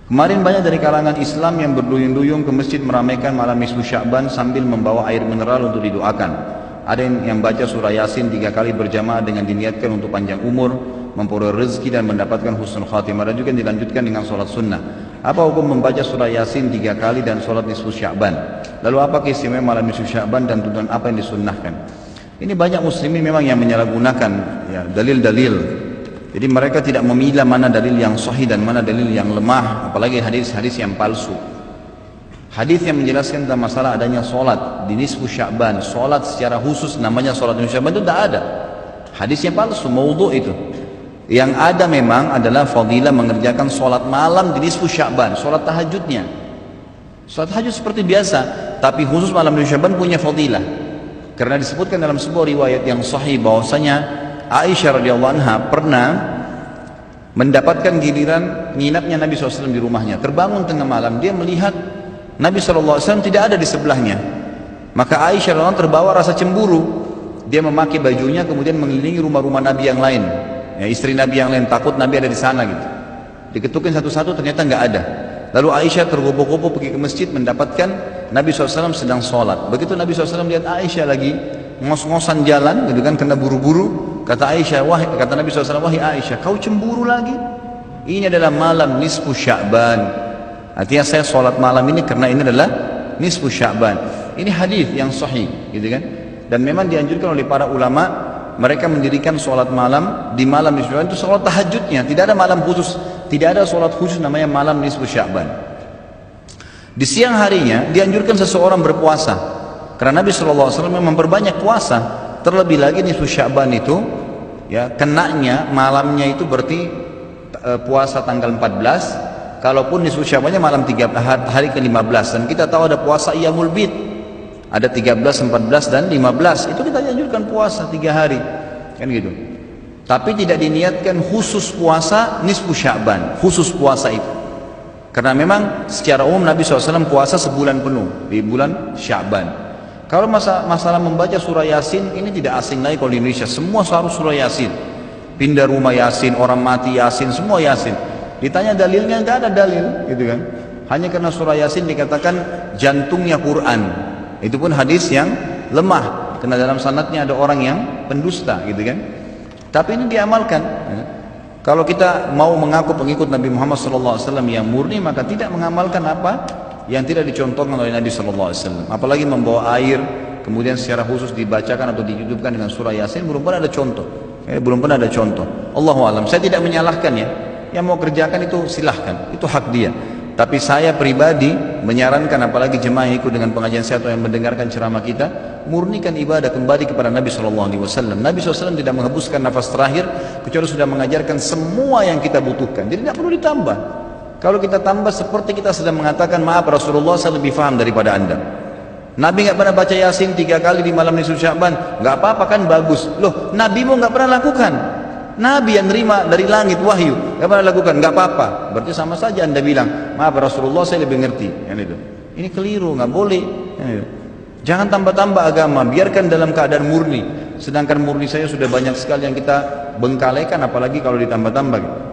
Kemarin banyak dari kalangan Islam yang berduyun-duyun ke masjid meramaikan malam nisfu Sya'ban sambil membawa air mineral untuk didoakan. Ada yang baca surah Yasin 3 kali berjamaah dengan diniatkan untuk panjang umur, memperoleh rezeki dan mendapatkan husnul khatimah. Dan juga dilanjutkan dengan sholat sunnah. Apa hukum membaca surah Yasin 3 kali dan sholat nisfu Sya'ban? Lalu apa keistimewaan malam nisfu Sya'ban dan tuntunan apa yang disunnahkan? Ini banyak muslimin memang yang menyalahgunakan ya, dalil-dalil. Jadi mereka tidak memilah mana dalil yang sahih dan mana dalil yang lemah, apalagi hadis-hadis yang palsu. Hadis yang menjelaskan tentang masalah adanya solat di nisfu Sya'ban, solat secara khusus namanya solat nisfu Sya'ban itu tidak ada. Hadisnya palsu, maudhu itu. Yang ada memang adalah fadilah mengerjakan solat malam di nisfu Sya'ban, solat tahajudnya. Solat tahajud seperti biasa, tapi khusus malam nisfu Sya'ban punya fadilah. Karena disebutkan dalam sebuah riwayat yang sahih bahwasanya Aisyah radhiyallahu anha pernah mendapatkan giliran nginapnya Nabi SAW di rumahnya. Terbangun tengah malam, dia melihat Nabi SAW tidak ada di sebelahnya. Maka Aisyah radhiyallahu anha terbawa rasa cemburu. Dia memakai bajunya kemudian mengelilingi rumah-rumah Nabi yang lain, ya, istri Nabi yang lain, takut Nabi ada di sana gitu. Diketukin satu-satu, ternyata nggak ada. Lalu Aisyah tergopoh-gopoh pergi ke masjid mendapatkan Nabi SAW sedang sholat. Begitu Nabi SAW lihat Aisyah lagi ngos-ngosan jalan gitu kan, kena buru-buru. Kata Nabi SAW, wahai Aisyah, kau cemburu lagi? Ini adalah malam nisfu Sya'ban. Artinya saya sholat malam ini karena ini adalah nisfu Sya'ban. Ini hadis yang sahih, gitu kan? Dan memang dianjurkan oleh para ulama, mereka mendirikan sholat malam di malam nisfu Sya'ban itu sholat tahajudnya. Tidak ada malam khusus, tidak ada sholat khusus namanya malam nisfu Sya'ban. Di siang harinya dianjurkan seseorang berpuasa, karena Nabi SAW memang memperbanyak puasa. Terlebih lagi nisfu Sya'ban itu ya kenanya malamnya itu berarti puasa tanggal 14. Kalaupun nisfu Sya'bannya malam hari ke-15, dan kita tahu ada puasa Iyamul Bid, ada 13, 14 dan 15. Itu kita anjurkan puasa 3 hari kan gitu. Tapi tidak diniatkan khusus puasa nisfu Sya'ban, khusus puasa itu. Karena memang secara umum Nabi SAW puasa sebulan penuh di bulan Sya'ban. Kalau masalah membaca surah Yasin, ini tidak asing lagi kalau di Indonesia. Semua harus surah Yasin. Pindah rumah Yasin, orang mati Yasin, semua Yasin. Ditanya dalilnya, nggak ada dalil, gitu kan? Hanya karena surah Yasin dikatakan jantungnya Quran. Itu pun hadis yang lemah, karena dalam sanadnya ada orang yang pendusta, gitu kan? Tapi ini diamalkan. Ya. Kalau kita mau mengaku pengikut Nabi Muhammad SAW yang murni, maka tidak mengamalkan apa yang tidak dicontohkan oleh Nabi SAW. Apalagi membawa air kemudian secara khusus dibacakan atau dihidupkan dengan surah Yasin, belum pernah ada contoh. Belum pernah ada contoh. Allahu a'lam. Saya tidak menyalahkan ya. Yang mau kerjakan itu silahkan, itu hak dia. Tapi saya pribadi menyarankan, apalagi jemaah yang ikut dengan pengajian saya atau yang mendengarkan ceramah kita, murnikan ibadah kembali kepada Nabi SAW. Nabi SAW tidak menghembuskan nafas terakhir kecuali sudah mengajarkan semua yang kita butuhkan. Jadi tidak perlu ditambah. Kalau kita tambah seperti kita sedang mengatakan, maaf Rasulullah, saya lebih faham daripada anda. Nabi nggak pernah baca Yasin 3 kali di malam nisfu Sya'ban, nggak apa-apa kan, bagus. Loh, Nabi mau nggak pernah lakukan. Nabi yang nerima dari langit wahyu nggak pernah lakukan, nggak apa-apa. Berarti sama saja anda bilang, maaf Rasulullah, saya lebih ngerti. Ini keliru, nggak boleh. Jangan tambah-tambah agama, biarkan dalam keadaan murni. Sedangkan murni saya sudah banyak sekali yang kita bengkalekan, apalagi kalau ditambah-tambah.